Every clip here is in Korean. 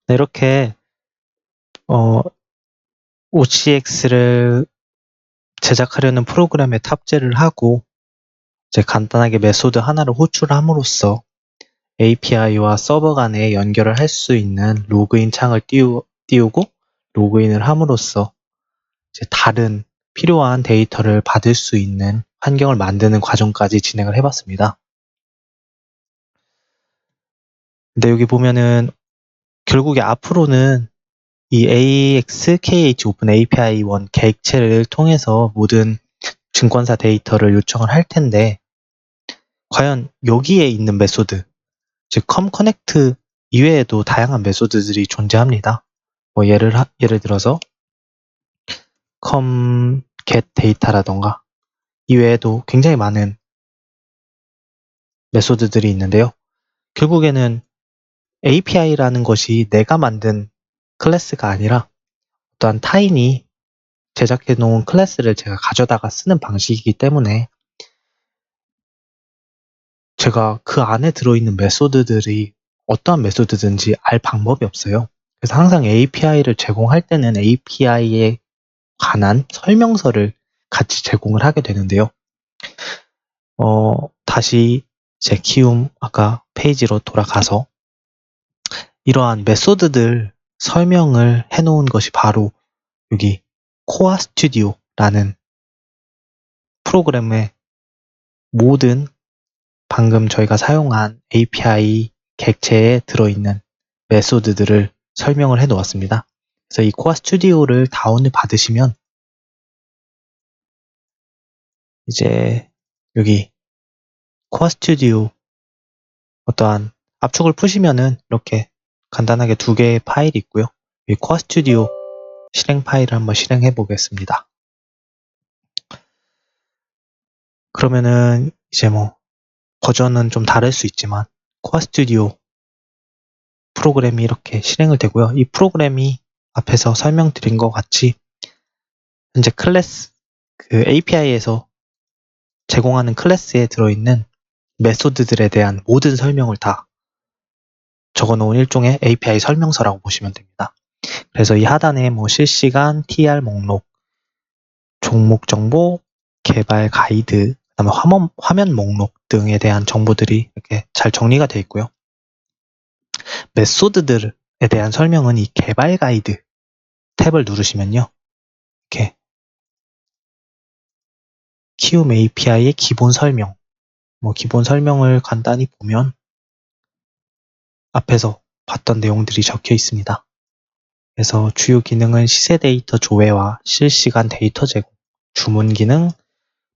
네, 이렇게 OCX를 제작하려는 프로그램에 탑재를 하고 이제 간단하게 메소드 하나를 호출함으로써 API와 서버 간에 연결을 할 수 있는 로그인 창을 띄우고 로그인을 함으로써 이제 다른 필요한 데이터를 받을 수 있는 환경을 만드는 과정까지 진행을 해봤습니다. 근데 여기 보면은 결국에 앞으로는 이 AX, KH 오픈 API 1 객체를 통해서 모든 증권사 데이터를 요청을 할 텐데 과연 여기에 있는 메소드, 즉 컴커넥트 이외에도 다양한 메소드들이 존재합니다. 뭐 예를 들어서 get 데이터라던가 이외에도 굉장히 많은 메소드들이 있는데요. 결국에는 API라는 것이 내가 만든 클래스가 아니라 어떠한 타인이 제작해 놓은 클래스를 제가 가져다가 쓰는 방식이기 때문에 제가 그 안에 들어있는 메소드들이 어떠한 메소드든지 알 방법이 없어요. 그래서 항상 API를 제공할 때는 API에 관한 설명서를 같이 제공을 하게 되는데요. 다시 제 키움 아까 페이지로 돌아가서 이러한 메소드들 설명을 해놓은 것이 바로 여기 코어 스튜디오라는 프로그램의 모든 방금 저희가 사용한 API 객체에 들어있는 메소드들을 설명을 해 놓았습니다. 그래서 이 코어 스튜디오를 다운을 받으시면 이제 여기 코어 스튜디오 어떠한 압축을 푸시면은 이렇게 간단하게 두 개의 파일이 있고요. 이 코어 스튜디오 실행 파일을 한번 실행해 보겠습니다. 그러면은 이제 뭐 버전은 좀 다를 수 있지만 코어 스튜디오 프로그램이 이렇게 실행을 되고요. 이 프로그램이 앞에서 설명드린 것 같이 현재 클래스 그 API에서 제공하는 클래스에 들어있는 메소드들에 대한 모든 설명을 다 적어놓은 일종의 API 설명서라고 보시면 됩니다. 그래서 이 하단에 뭐 실시간, TR 목록, 종목 정보, 개발 가이드, 그다음에 화면 목록 등에 대한 정보들이 이렇게 잘 정리가 되어 있고요. 메소드들에 대한 설명은 이 개발 가이드 탭을 누르시면요. 이렇게 키움 API의 기본 설명, 기본 설명을 간단히 보면 앞에서 봤던 내용들이 적혀 있습니다. 그래서 주요 기능은 시세 데이터 조회와 실시간 데이터 제공, 주문 기능,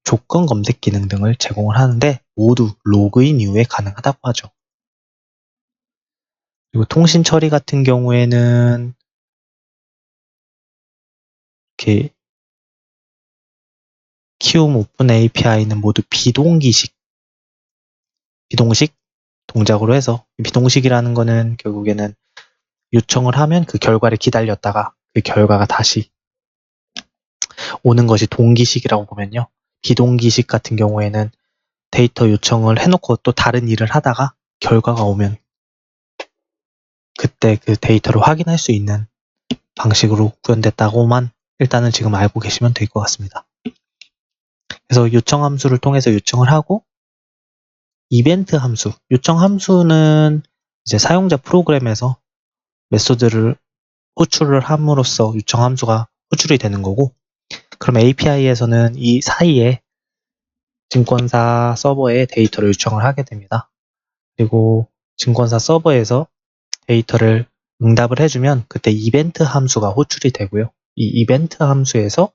조건 검색 기능 등을 제공을 하는데 모두 로그인 이후에 가능하다고 하죠. 그리고 통신 처리 같은 경우에는 이렇게 키움 오픈 API는 모두 비동기식 동작으로 해서 비동식이라는 거는 결국에는 요청을 하면 그 결과를 기다렸다가 그 결과가 다시 오는 것이 동기식이라고 보면요. 비동기식 같은 경우에는 데이터 요청을 해놓고 또 다른 일을 하다가 결과가 오면 그때 그 데이터를 확인할 수 있는 방식으로 구현됐다고만 일단은 지금 알고 계시면 될 것 같습니다. 그래서 요청 함수를 통해서 요청을 하고 이벤트 함수, 요청 함수는 이제 사용자 프로그램에서 메소드를 호출을 함으로써 요청 함수가 호출이 되는 거고 그럼 API에서는 이 사이에 증권사 서버에 데이터를 요청을 하게 됩니다. 그리고 증권사 서버에서 데이터를 응답을 해주면 그때 이벤트 함수가 호출이 되고요. 이 이벤트 함수에서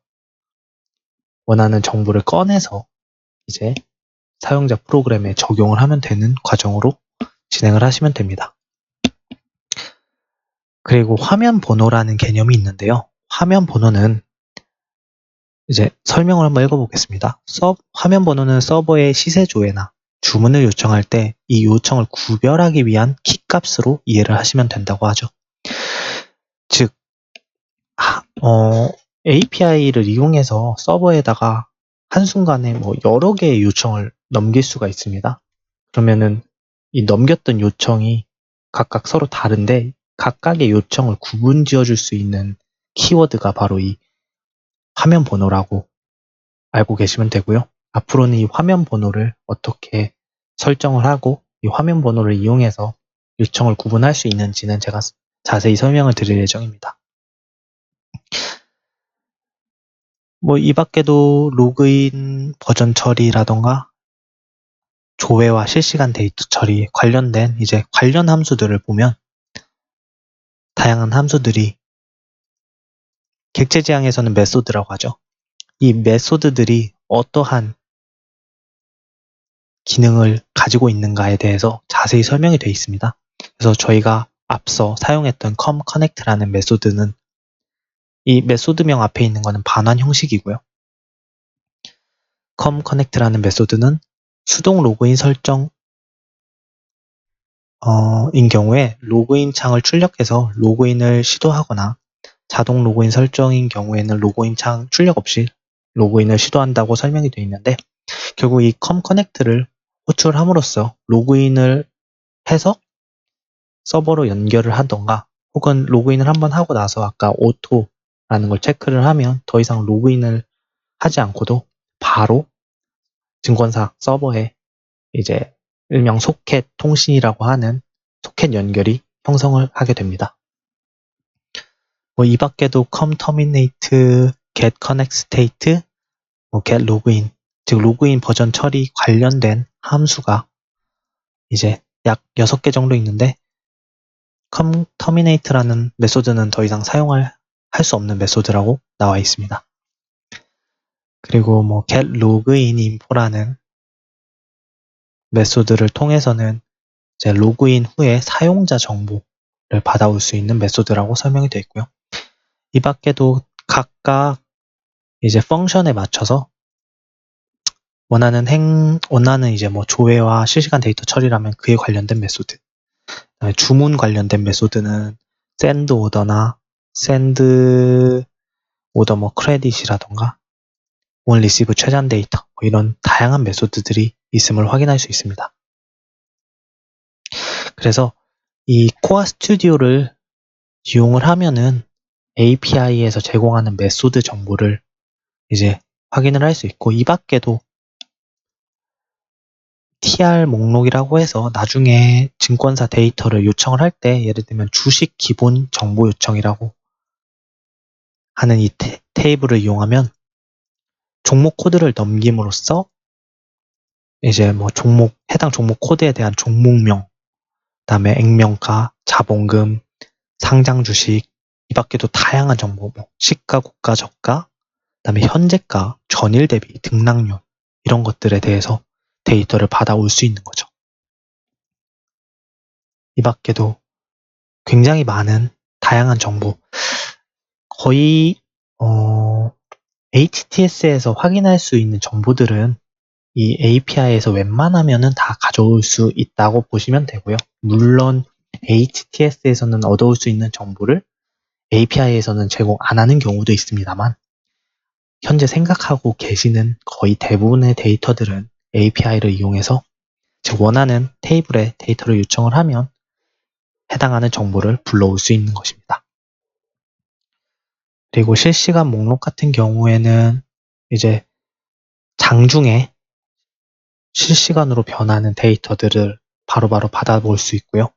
원하는 정보를 꺼내서 이제 사용자 프로그램에 적용을 하면 되는 과정으로 진행을 하시면 됩니다. 그리고 화면 번호라는 개념이 있는데요. 화면 번호는 이제 설명을 한번 읽어보겠습니다. 화면 번호는 서버의 시세 조회나 주문을 요청할 때 이 요청을 구별하기 위한 키값으로 이해를 하시면 된다고 하죠. 즉, API를 이용해서 서버에다가 한순간에 뭐 여러 개의 요청을 넘길 수가 있습니다. 그러면은 이 넘겼던 요청이 각각 서로 다른데 각각의 요청을 구분 지어줄 수 있는 키워드가 바로 이 화면 번호라고 알고 계시면 되고요. 앞으로는 이 화면 번호를 어떻게 설정을 하고 이 화면 번호를 이용해서 요청을 구분할 수 있는지는 제가 자세히 설명을 드릴 예정입니다. 이 밖에도 로그인 버전 처리라던가 조회와 실시간 데이터 처리 관련된 이제 관련 함수들을 보면 다양한 함수들이 객체 지향에서는 메소드라고 하죠. 이 메소드들이 어떠한 기능을 가지고 있는가에 대해서 자세히 설명이 되어 있습니다. 그래서 저희가 앞서 사용했던 comConnect라는 메소드는 이 메소드명 앞에 있는 것은 반환 형식이고요. comConnect라는 메소드는 수동 로그인 설정 인 경우에 로그인 창을 출력해서 로그인을 시도하거나 자동 로그인 설정인 경우에는 로그인 창 출력 없이 로그인을 시도한다고 설명이 되어 있는데 결국 이 comConnect를 호출함으로써 로그인을 해서 서버로 연결을 하던가 혹은 로그인을 한번 하고 나서 아까 오토라는 걸 체크를 하면 더 이상 로그인을 하지 않고도 바로 증권사 서버에 이제 일명 소켓 통신이라고 하는 소켓 연결이 형성을 하게 됩니다. 이 밖에도 com terminate, get connect state, get login, 즉 로그인 버전 처리 관련된 함수가 이제 약 6개 정도 있는데 com terminate라는 메소드는 더 이상 사용할 수 없는 메소드라고 나와 있습니다. 그리고 get login info라는 메소드를 통해서는 이제 로그인 후에 사용자 정보를 받아올 수 있는 메소드라고 설명이 되어 있고요. 이 밖에도 각각 이제 펑션에 맞춰서 원하는 이제 조회와 실시간 데이터 처리라면 그에 관련된 메소드. 주문 관련된 메소드는 send order나 send order credit이라던가 on receive 최전 데이터 이런 다양한 메소드들이 있음을 확인할 수 있습니다. 그래서 이 코어 스튜디오를 이용을 하면은 API에서 제공하는 메소드 정보를 이제 확인을 할 수 있고 이 밖에도 TR 목록이라고 해서 나중에 증권사 데이터를 요청을 할 때 예를 들면 주식 기본 정보 요청이라고 하는 이 테이블을 이용하면 종목 코드를 넘김으로써 이제 해당 종목 코드에 대한 종목명, 그다음에 액면가, 자본금, 상장 주식, 이 밖에도 다양한 정보, 시가, 고가, 저가, 그다음에 현재가, 전일 대비, 등락률 이런 것들에 대해서 데이터를 받아올 수 있는 거죠. 이 밖에도 굉장히 많은 다양한 정보, 거의 HTS에서 확인할 수 있는 정보들은 이 API에서 웬만하면은 다 가져올 수 있다고 보시면 되고요. 물론 HTS에서는 얻어올 수 있는 정보를 API에서는 제공 안 하는 경우도 있습니다만 현재 생각하고 계시는 거의 대부분의 데이터들은 API를 이용해서 즉 원하는 테이블에 데이터를 요청을 하면 해당하는 정보를 불러올 수 있는 것입니다. 그리고 실시간 목록 같은 경우에는 이제 장중에 실시간으로 변하는 데이터들을 바로바로 받아볼 수 있고요.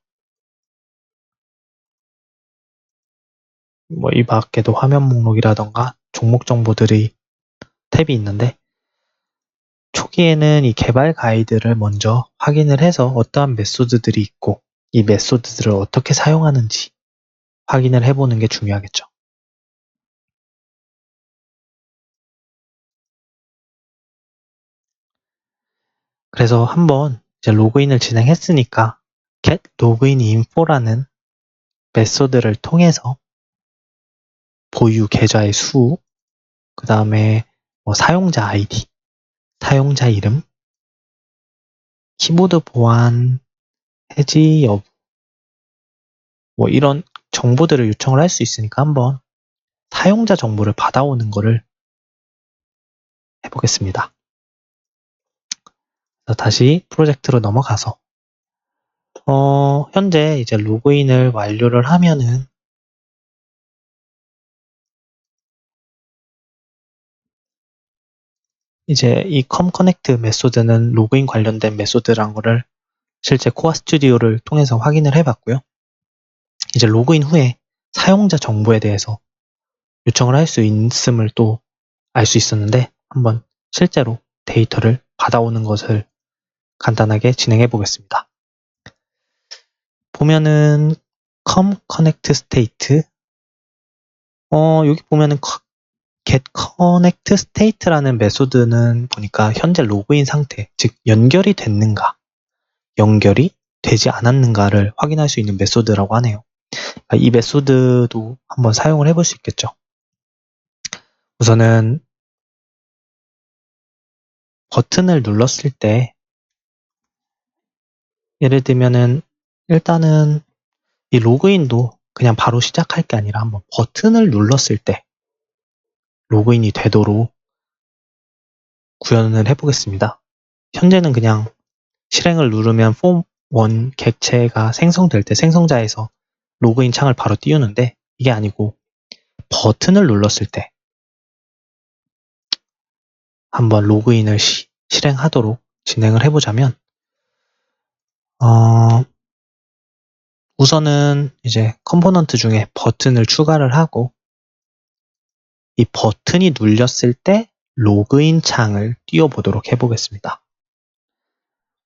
이 밖에도 화면 목록이라던가 종목 정보들이 탭이 있는데 초기에는 이 개발 가이드를 먼저 확인을 해서 어떠한 메소드들이 있고 이 메소드들을 어떻게 사용하는지 확인을 해보는 게 중요하겠죠. 그래서 한번 이제 로그인을 진행했으니까 get login info라는 메소드를 통해서 보유 계좌의 수, 그 다음에 사용자 아이디, 사용자 이름, 키보드 보안, 해지 여부, 이런 정보들을 요청을 할 수 있으니까 한번 사용자 정보를 받아오는 거를 해보겠습니다. 다시 프로젝트로 넘어가서 현재 이제 로그인을 완료를 하면은 이제 이 컴커넥트 메소드는 로그인 관련된 메소드란 거를 실제 코어 스튜디오를 통해서 확인을 해봤고요. 이제 로그인 후에 사용자 정보에 대해서 요청을 할 수 있음을 또 알 수 있었는데 한번 실제로 데이터를 받아오는 것을 간단하게 진행해 보겠습니다. 보면은 com connect state 여기 보면은 get connect state라는 메소드는 보니까 현재 로그인 상태, 즉 연결이 됐는가, 연결이 되지 않았는가를 확인할 수 있는 메소드라고 하네요. 이 메소드도 한번 사용을 해볼 수 있겠죠. 우선은 버튼을 눌렀을 때 예를 들면은 일단은 이 로그인도 그냥 바로 시작할 게 아니라 한번 버튼을 눌렀을 때 로그인이 되도록 구현을 해보겠습니다. 현재는 그냥 실행을 누르면 폼 1 객체가 생성될 때 생성자에서 로그인 창을 바로 띄우는데 이게 아니고 버튼을 눌렀을 때 한번 로그인을 실행하도록 진행을 해보자면 우선은 이제 컴포넌트 중에 버튼을 추가를 하고 이 버튼이 눌렸을 때 로그인 창을 띄워보도록 해보겠습니다.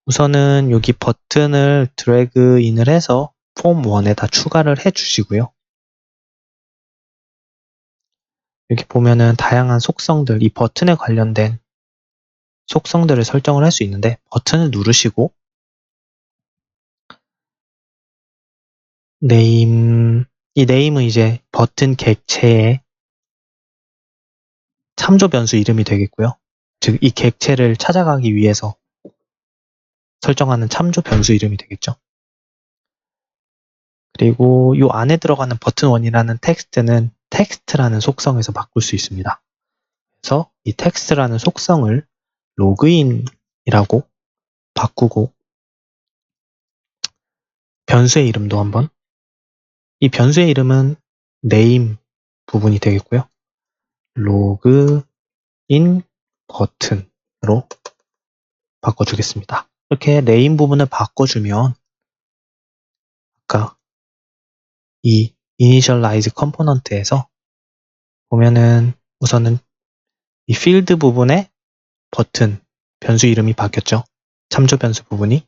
우선은 여기 버튼을 드래그 인을 해서 폼 1에다 추가를 해주시고요. 여기 보면은 다양한 속성들, 이 버튼에 관련된 속성들을 설정을 할 수 있는데 버튼을 누르시고 네임, 이 네임은 이제 버튼 객체의 참조 변수 이름이 되겠고요. 즉, 이 객체를 찾아가기 위해서 설정하는 참조 변수 이름이 되겠죠. 그리고 이 안에 들어가는 버튼 1이라는 텍스트는 텍스트라는 속성에서 바꿀 수 있습니다. 그래서 이 텍스트라는 속성을 로그인이라고 바꾸고 변수의 이름도 한번 이 변수의 이름은 name 부분이 되겠고요. 로그인 버튼으로 바꿔주겠습니다. 이렇게 name 부분을 바꿔주면 아까 이 initialize 컴포넌트에서 보면은 우선은 이 필드 부분에 버튼 변수 이름이 바뀌었죠. 참조 변수 부분이. 그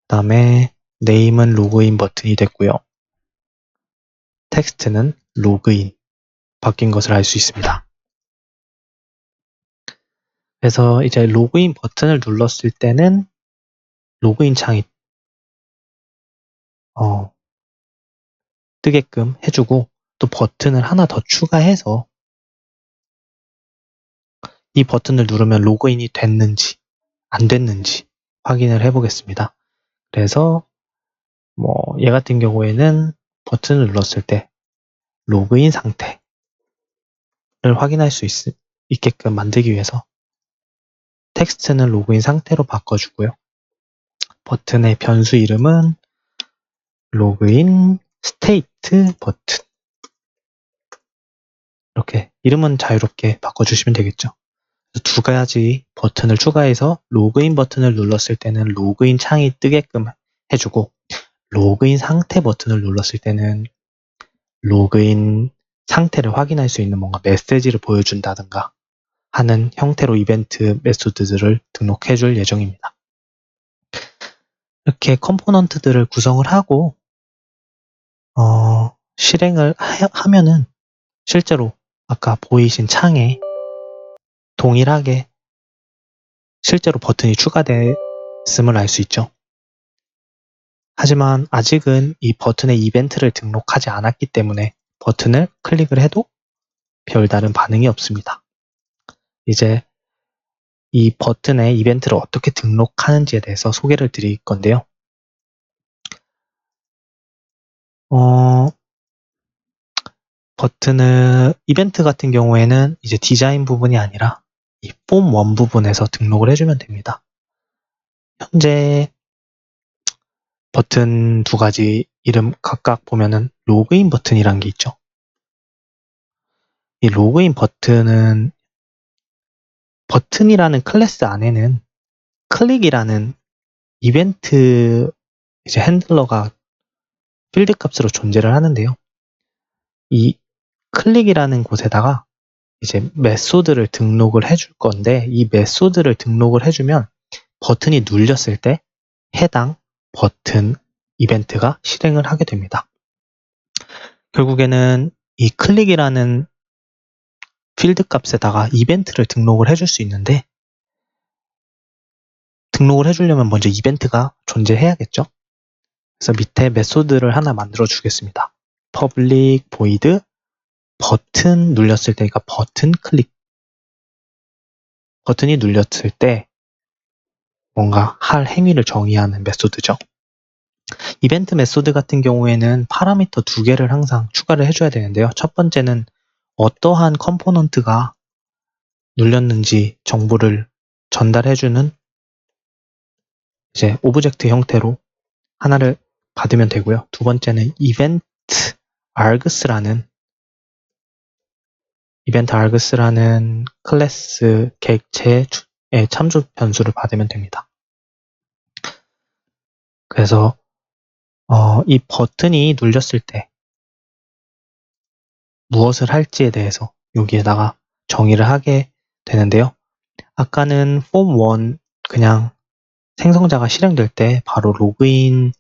다음에 name은 로그인 버튼이 됐고요. 텍스트는 로그인 바뀐 것을 알 수 있습니다. 그래서 이제 로그인 버튼을 눌렀을 때는 로그인 창이 뜨게끔 해주고 또 버튼을 하나 더 추가해서 이 버튼을 누르면 로그인이 됐는지 안 됐는지 확인을 해보겠습니다. 그래서 얘 같은 경우에는 버튼을 눌렀을 때 로그인 상태를 확인할 수 있게끔 만들기 위해서 텍스트는 로그인 상태로 바꿔주고요. 버튼의 변수 이름은 로그인 스테이트 버튼 이렇게 이름은 자유롭게 바꿔주시면 되겠죠. 두 가지 버튼을 추가해서 로그인 버튼을 눌렀을 때는 로그인 창이 뜨게끔 해주고 로그인 상태 버튼을 눌렀을 때는 로그인 상태를 확인할 수 있는 뭔가 메시지를 보여준다든가 하는 형태로 이벤트 메소드들을 등록해 줄 예정입니다. 이렇게 컴포넌트들을 구성을 하고 실행을 하면은 실제로 아까 보이신 창에 동일하게 실제로 버튼이 추가됐음을 알 수 있죠. 하지만 아직은 이 버튼에 이벤트를 등록하지 않았기 때문에 버튼을 클릭을 해도 별다른 반응이 없습니다. 이제 이 버튼에 이벤트를 어떻게 등록하는지에 대해서 소개를 드릴 건데요. 버튼을 이벤트 같은 경우에는 이제 디자인 부분이 아니라 이 폼 1 부분에서 등록을 해주면 됩니다. 현재 버튼 두 가지 이름 각각 보면은 로그인 버튼이란 게 있죠. 이 로그인 버튼은 버튼이라는 클래스 안에는 클릭이라는 이벤트 이제 핸들러가 필드 값으로 존재를 하는데요. 이 클릭이라는 곳에다가 이제 메소드를 등록을 해줄 건데 이 메소드를 등록을 해주면 버튼이 눌렸을 때 해당 버튼 이벤트가 실행을 하게 됩니다. 결국에는 이 클릭이라는 필드 값에다가 이벤트를 등록을 해줄 수 있는데 등록을 해주려면 먼저 이벤트가 존재해야겠죠. 그래서 밑에 메소드를 하나 만들어 주겠습니다. public void 버튼 눌렸을 때, 그러니까 버튼 클릭 버튼이 눌렸을 때 뭔가 할 행위를 정의하는 메소드죠. 이벤트 메소드 같은 경우에는 파라미터 두 개를 항상 추가를 해줘야 되는데요. 첫 번째는 어떠한 컴포넌트가 눌렸는지 정보를 전달해주는 이제 오브젝트 형태로 하나를 받으면 되고요. 두 번째는 이벤트 args라는 클래스 객체의 참조 변수를 받으면 됩니다. 그래서 이 버튼이 눌렸을 때 무엇을 할지에 대해서 여기에다가 정의를 하게 되는데요. 아까는 폼1 그냥 생성자가 실행될 때 바로 로그인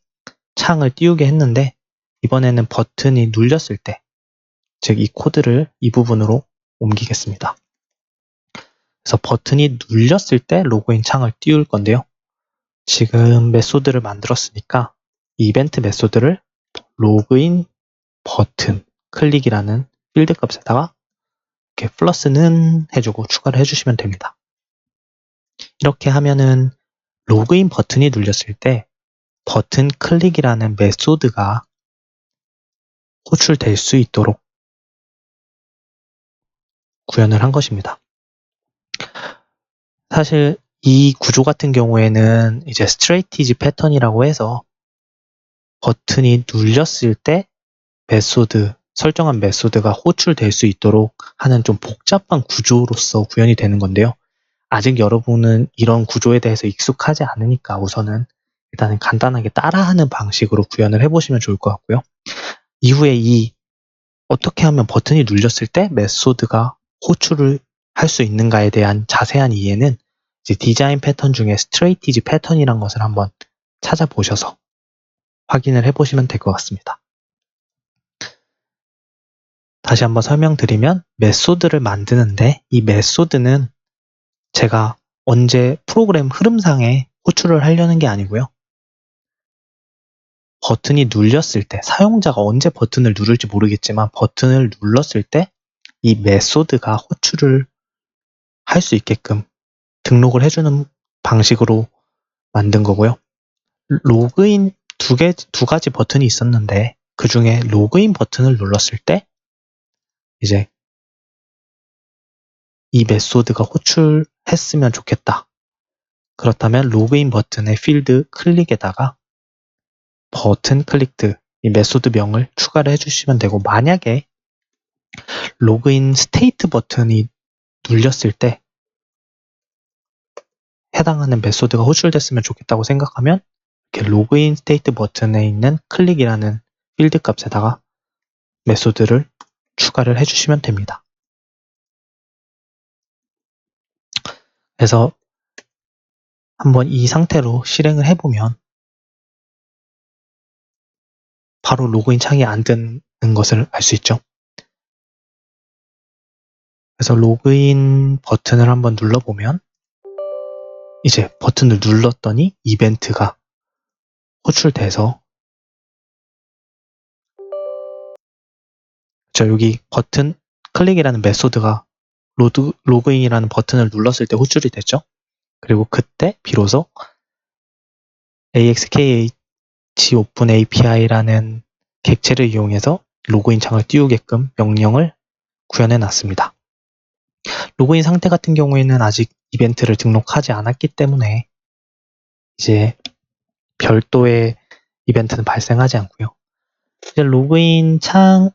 창을 띄우게 했는데 이번에는 버튼이 눌렸을 때, 즉 이 코드를 이 부분으로 옮기겠습니다. 그래서 버튼이 눌렸을 때 로그인 창을 띄울 건데요. 지금 메소드를 만들었으니까 이벤트 메소드를 로그인 버튼 클릭이라는 필드 값에다가 이렇게 플러스는 해주고 추가를 해주시면 됩니다. 이렇게 하면은 로그인 버튼이 눌렸을 때 버튼 클릭이라는 메소드가 호출될 수 있도록 구현을 한 것입니다. 사실 이 구조 같은 경우에는 이제 스트레이티지 패턴이라고 해서 버튼이 눌렸을 때 설정한 메소드가 호출될 수 있도록 하는 좀 복잡한 구조로서 구현이 되는 건데요. 아직 여러분은 이런 구조에 대해서 익숙하지 않으니까 우선은 일단은 간단하게 따라하는 방식으로 구현을 해보시면 좋을 것 같고요. 이후에 어떻게 하면 버튼이 눌렸을 때 메소드가 호출을 할 수 있는가에 대한 자세한 이해는 이제 디자인 패턴 중에 스트레이티지 패턴이란 것을 한번 찾아보셔서 확인을 해보시면 될 것 같습니다. 다시 한번 설명드리면 메소드를 만드는데 이 메소드는 제가 언제 프로그램 흐름상에 호출을 하려는 게 아니고요. 버튼이 눌렸을 때, 사용자가 언제 버튼을 누를지 모르겠지만 버튼을 눌렀을 때 이 메소드가 호출을 할 수 있게끔 등록을 해주는 방식으로 만든 거고요. 로그인 두 가지 버튼이 있었는데 그 중에 로그인 버튼을 눌렀을 때 이제 이 메소드가 호출했으면 좋겠다. 그렇다면 로그인 버튼의 필드 클릭에다가 버튼 클릭드 이 메소드명을 추가를 해주시면 되고 만약에 로그인 스테이트 버튼이 눌렸을 때 해당하는 메소드가 호출됐으면 좋겠다고 생각하면 이렇게 로그인 스테이트 버튼에 있는 클릭이라는 필드 값에다가 메소드를 추가를 해주시면 됩니다. 그래서 한번 이 상태로 실행을 해보면 바로 로그인 창이 안 뜨는 것을 알 수 있죠. 그래서 로그인 버튼을 한번 눌러보면 이제 버튼을 눌렀더니 이벤트가 호출돼서 여기 버튼 클릭이라는 메소드가 로그인이라는 버튼을 눌렀을 때 호출이 됐죠. 그리고 그때 비로소 AXKH 오픈 API라는 객체를 이용해서 로그인 창을 띄우게끔 명령을 구현해 놨습니다. 로그인 상태 같은 경우에는 아직 이벤트를 등록하지 않았기 때문에 이제 별도의 이벤트는 발생하지 않고요. 이제 로그인 창을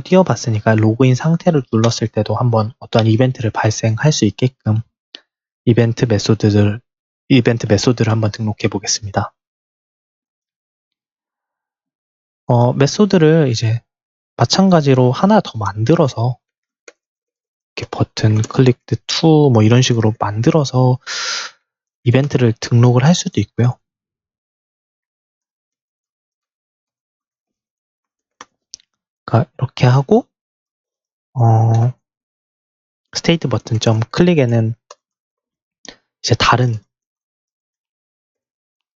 띄워봤으니까 로그인 상태를 눌렀을 때도 한번 어떠한 이벤트를 발생할 수 있게끔 이벤트 메소드를 한번 등록해 보겠습니다. 메소드를 이제 마찬가지로 하나 더 만들어서 이렇게 버튼 클릭드 to 뭐 이런 식으로 만들어서 이벤트를 등록을 할 수도 있고요. 그러니까 이렇게 하고 스테이트 버튼 점 클릭에는 이제 다른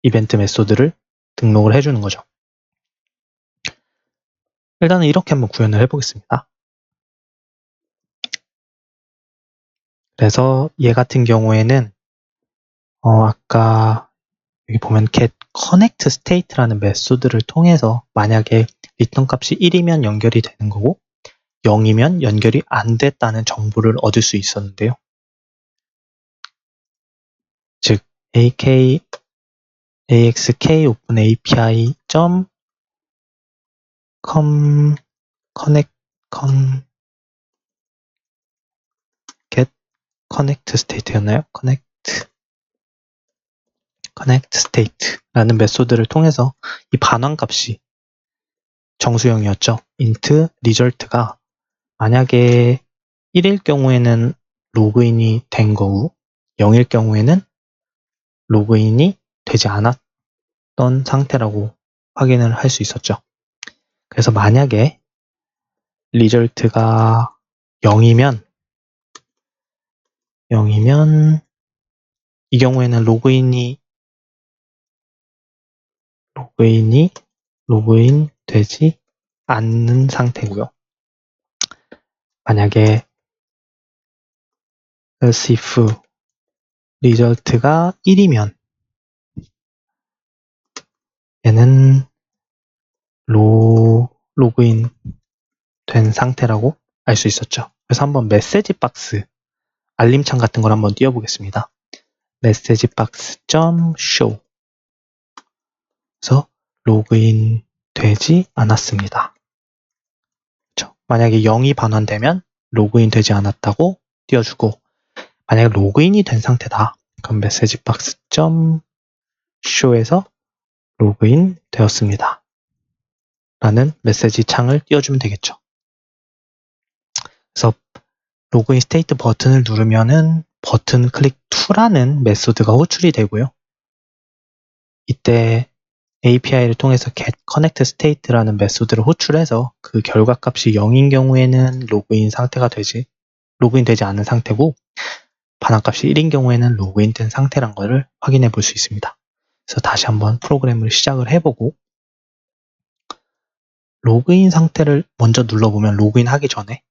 이벤트 메소드를 등록을 해주는 거죠. 일단은 이렇게 한번 구현을 해보겠습니다. 그래서 얘 같은 경우에는 아까 여기 보면 get connect state라는 메소드를 통해서 만약에 리턴 값이 1이면 연결이 되는 거고 0이면 연결이 안 됐다는 정보를 얻을 수 있었는데요. 즉 axk open api get connect state였나요? connect state라는 메소드를 통해서 이 반환값이 정수형이었죠. int result가 만약에 1일 경우에는 로그인이 된 거고 0일 경우에는 로그인이 되지 않았던 상태라고 확인을 할 수 있었죠. 그래서 만약에 result가 0이면 이 경우에는 로그인 되지 않는 상태고요. 만약에 else if result가 1이면 얘는 로그인 된 상태라고 알 수 있었죠. 그래서 한번 메시지 박스 알림창 같은 걸 한번 띄워보겠습니다. 메시지 박스 .show 그래서 로그인 되지 않았습니다. 그렇죠? 만약에 0이 반환되면 로그인 되지 않았다고 띄워주고 만약에 로그인이 된 상태다. 그럼 메시지 박스 .show에서 로그인 되었습니다. 라는 메시지 창을 띄워주면 되겠죠. 그래서 로그인 스테이트 버튼을 누르면은 버튼 클릭 to라는 메소드가 호출이 되고요. 이때 API를 통해서 get connect state라는 메소드를 호출해서 그 결과값이 0인 경우에는 로그인 되지 않은 상태고 반환값이 1인 경우에는 로그인 된 상태란 것을 확인해 볼 수 있습니다. 그래서 다시 한번 프로그램을 시작을 해보고 로그인 상태를 먼저 눌러보면 로그인 하기 전에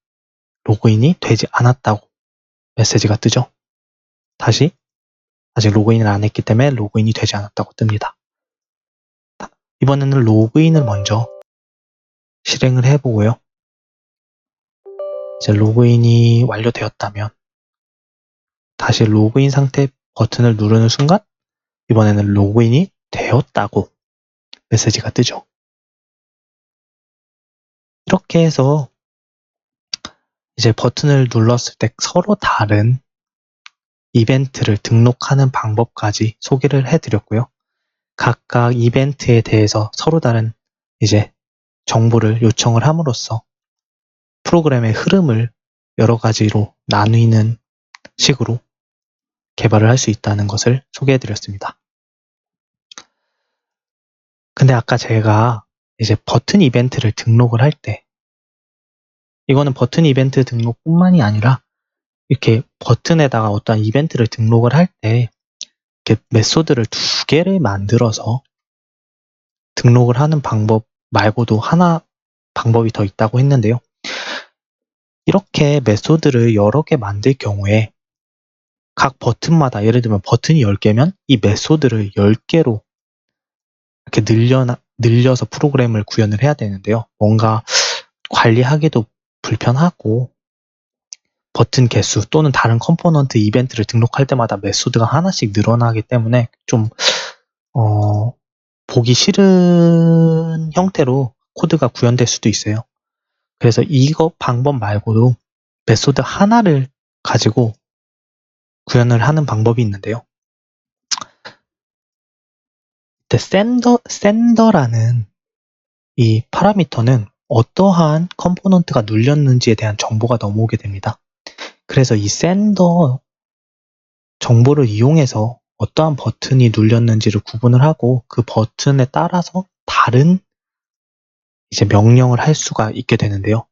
로그인이 되지 않았다고 메시지가 뜨죠. 다시 아직 로그인을 안 했기 때문에 로그인이 되지 않았다고 뜹니다. 이번에는 로그인을 먼저 실행을 해보고요. 이제 로그인이 완료되었다면 다시 로그인 상태 버튼을 누르는 순간 이번에는 로그인이 되었다고 메시지가 뜨죠. 이렇게 해서 이제 버튼을 눌렀을 때 서로 다른 이벤트를 등록하는 방법까지 소개를 해드렸고요. 각각 이벤트에 대해서 서로 다른 이제 정보를 요청을 함으로써 프로그램의 흐름을 여러 가지로 나누는 식으로 개발을 할 수 있다는 것을 소개해드렸습니다. 근데 아까 제가 이제 버튼 이벤트를 등록을 할 때 이거는 버튼 이벤트 등록뿐만이 아니라 이렇게 버튼에다가 어떤 이벤트를 등록을 할 때 이렇게 메소드를 2개를 만들어서 등록을 하는 방법 말고도 하나 방법이 더 있다고 했는데요. 이렇게 메소드를 여러 개 만들 경우에 각 버튼마다 예를 들면 버튼이 10개면 이 메소드를 10개로 이렇게 늘려서 프로그램을 구현을 해야 되는데요. 뭔가 관리하기도 불편하고 버튼 개수 또는 다른 컴포넌트 이벤트를 등록할 때마다 메소드가 하나씩 늘어나기 때문에 좀 보기 싫은 형태로 코드가 구현될 수도 있어요. 그래서 이거 방법 말고도 메소드 하나를 가지고 구현을 하는 방법이 있는데요. sender라는 이 파라미터는 어떠한 컴포넌트가 눌렸는지에 대한 정보가 넘어오게 됩니다. 그래서 이 sender 정보를 이용해서 어떠한 버튼이 눌렸는지를 구분을 하고 그 버튼에 따라서 다른 이제 명령을 할 수가 있게 되는데요.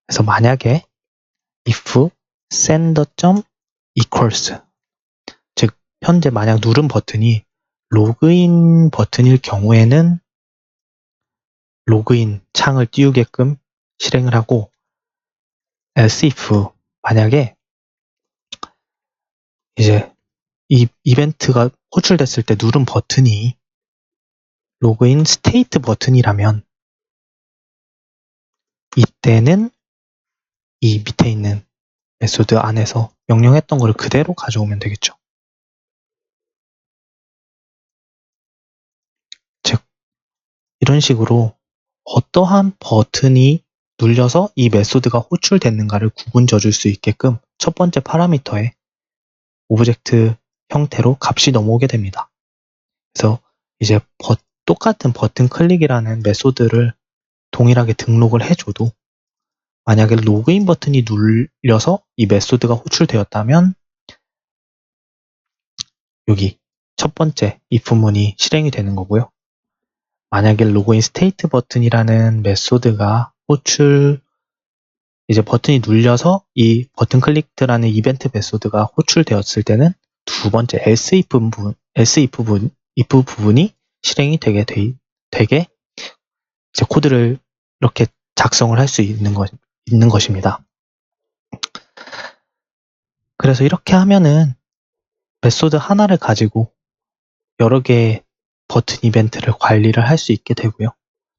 그래서 만약에 if sender.equals 즉 현재 만약 누른 버튼이 로그인 버튼일 경우에는 로그인 창을 띄우게끔 실행을 하고 else if 만약에 이제 이 이벤트가 호출됐을 때 누른 버튼이 로그인 스테이트 버튼이라면 이때는 이 밑에 있는 메소드 안에서 명령했던 것을 그대로 가져오면 되겠죠. 즉 이런 식으로 어떠한 버튼이 눌려서 이 메소드가 호출됐는가를 구분 져줄 수 있게끔 첫 번째 파라미터에 오브젝트 형태로 값이 넘어오게 됩니다. 그래서 이제 똑같은 버튼 클릭이라는 메소드를 동일하게 등록을 해줘도 만약에 로그인 버튼이 눌려서 이 메소드가 호출되었다면 여기 첫 번째 if문이 실행이 되는 거고요. 만약에 로그인 스테이트 버튼이라는 메소드가 이제 버튼이 눌려서 이 버튼 클릭드라는 이벤트 메소드가 호출되었을 때는 두 번째 else if 부분이 실행이 되게 이제 코드를 이렇게 작성을 할 수 있는 것입니다. 그래서 이렇게 하면은 메소드 하나를 가지고 여러 개의 버튼 이벤트를 관리를 할 수 있게 되고요.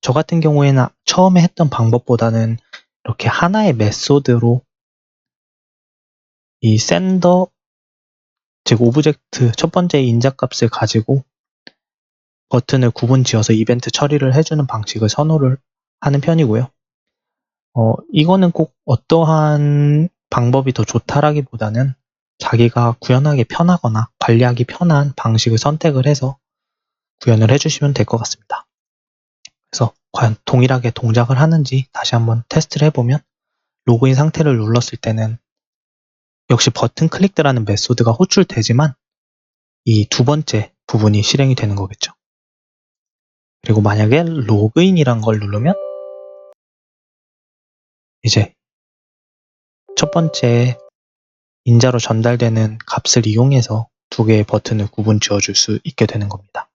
저 같은 경우에는 처음에 했던 방법보다는 이렇게 하나의 메소드로 이 sender 즉 오브젝트 첫 번째 인자값을 가지고 버튼을 구분 지어서 이벤트 처리를 해주는 방식을 선호를 하는 편이고요. 이거는 꼭 어떠한 방법이 더 좋다라기보다는 자기가 구현하기 편하거나 관리하기 편한 방식을 선택을 해서 구현을 해주시면 될 것 같습니다. 그래서 과연 동일하게 동작을 하는지 다시 한번 테스트를 해보면 로그인 상태를 눌렀을 때는 역시 버튼 클릭드라는 메소드가 호출되지만 이 두 번째 부분이 실행이 되는 거겠죠. 그리고 만약에 로그인이란 걸 누르면 이제 첫 번째 인자로 전달되는 값을 이용해서 두 개의 버튼을 구분 지어줄 수 있게 되는 겁니다.